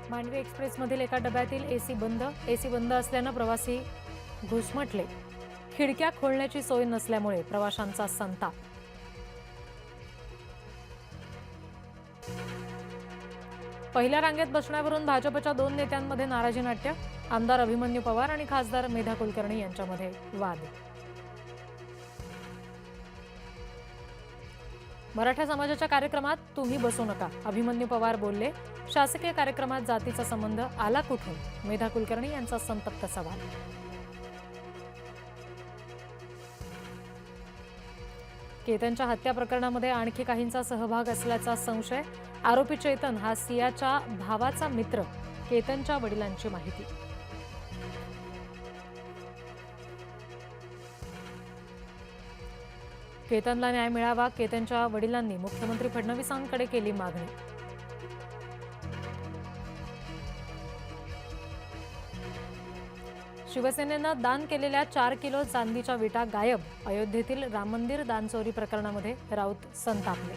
मांडवी एक्सप्रेसमधील एका डब्यातील एसी बंद असल्यानं प्रवासी घुसमटले. खिडक्या खोलण्याची सोय नसल्यामुळे प्रवाशांचा संताप. पहिल्या रांगेत बसण्यावरून भाजपच्या 2 नेत्यांमध्ये नाराजी नाट्य. आमदार अभिमन्यू पवार आणि खासदार मेधा कुलकर्णी यांच्यामध्ये वाद. मराठा समाजाच्या कार्यक्रमात तुम्ही बसू नका, अभिमन्यू पवार बोलले. शासकीय कार्यक्रमात जातीचा संबंध आला कुठून, मेधा कुलकर्णी यांचा संतप्त सवाल. केतनच्या हत्या प्रकरणामध्ये आणखी काहींचा सहभाग असल्याचा संशय. आरोपी चेतन हा सियाच्या भावाचा मित्र, केतनच्या वडिलांची माहिती. केतनला न्याय मिळावा, केतनच्या वडिलांनी मुख्यमंत्री फडणवीसांकडे केली मागणी. शिवसेनेनं दान केलेल्या 4 किलो चांदीच्या विटा गायब. अयोध्येतील राम मंदिर दान चोरी प्रकरणामध्ये राऊत संतापले.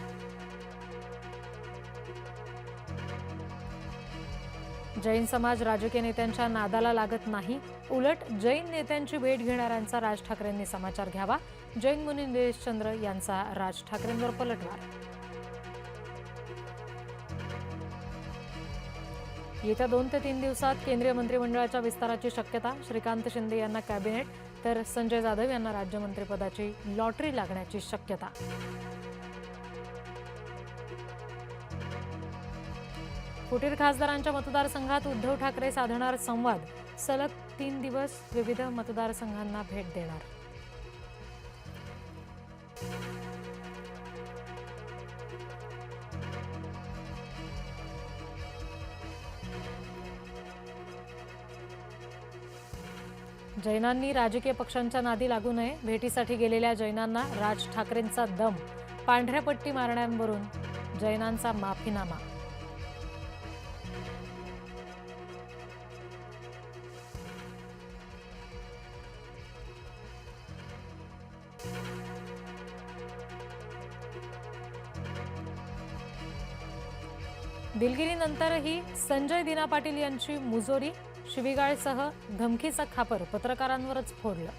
जैन समाज राजकीय नेत्यांच्या नादाला लागत नाही, उलट जैन नेत्यांची भेट घेणाऱ्यांचा राज ठाकरेंनी समाचार घ्यावा. जैन मुनी निलेश चंद्र यांचा राज ठाकरेंवर पलटवार. येत्या 2 ते 3 दिवसात केंद्रीय मंत्रिमंडळाच्या विस्ताराची शक्यता. श्रीकांत शिंदे यांना कॅबिनेट तर संजय जाधव यांना राज्यमंत्रीपदाची लॉटरी लागण्याची शक्यता. फुटीर खासदारांच्या मतदारसंघात उद्धव ठाकरे साधणार संवाद. सलग 3 दिवस विविध मतदारसंघांना भेट देणार. जैनांनी राजकीय पक्षांच्या नादी लागू नये. भेटीसाठी गेलेल्या जैनांना राज ठाकरेंचा दम. पांढऱ्या पट्टी मारण्यावरून जैनांचा माफीनामा. दिलगिरीनंतरही संजय दिना पाटील यांची मुजोरी. शिवीगाळसह धमकीचा खापर पत्रकारांवरच फोडलं.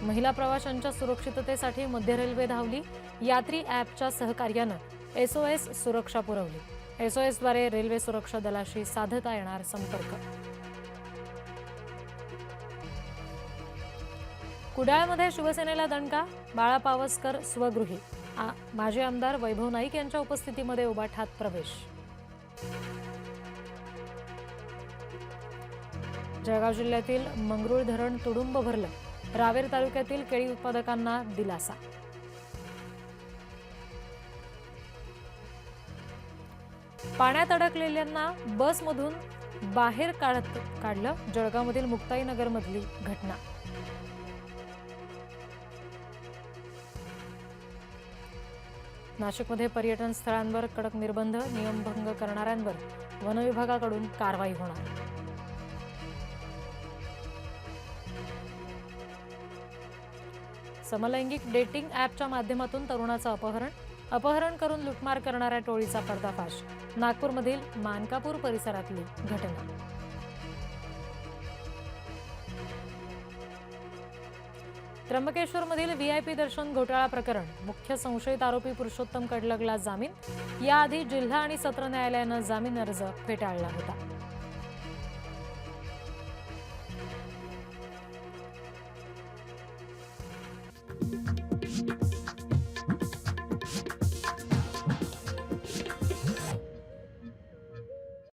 महिला प्रवाशांच्या सुरक्षिततेसाठी मध्य रेल्वे धावली. यात्री ॲपच्या सहकार्यानं एसओएस सुरक्षा पुरवली. एसओएसद्वारे रेल्वे सुरक्षा दलाशी साधता येणार संपर्क. कुडाळमध्ये शिवसेनेला दणका. बाळा पावसकर स्वगृही. माजी आमदार वैभव नाईक यांच्या उपस्थितीमध्ये उबाठात प्रवेश. जळगाव जिल्ह्यातील मंगरुळ धरण तुडुंब भरलं. रावेर तालुक्यातील केळी उत्पादकांना दिलासा. पाण्यात अडकलेल्यांना बसमधून बाहेर काढलं. जळगावमधील मुक्ताईनगरमधली घटना. नाशिकमध्ये पर्यटन स्थळांवर कडक निर्बंध. नियमभंग करणाऱ्यांवर वनविभागाकडून कारवाई होणार. समलैंगिक डेटिंग ॲपच्या माध्यमातून तरुणाचं अपहरण करून लुटमार करणाऱ्या टोळीचा पर्दाफाश. नागपूरमधील मानकापूर परिसरातली घटना. त्र्यंबकेश्वरमधील व्हीआयपी दर्शन घोटाळा प्रकरण. मुख्य संशयित आरोपी पुरुषोत्तम कडलगला जामीन. याआधी जिल्हा आणि सत्र न्यायालयानं जामीन अर्ज फेटाळला होता.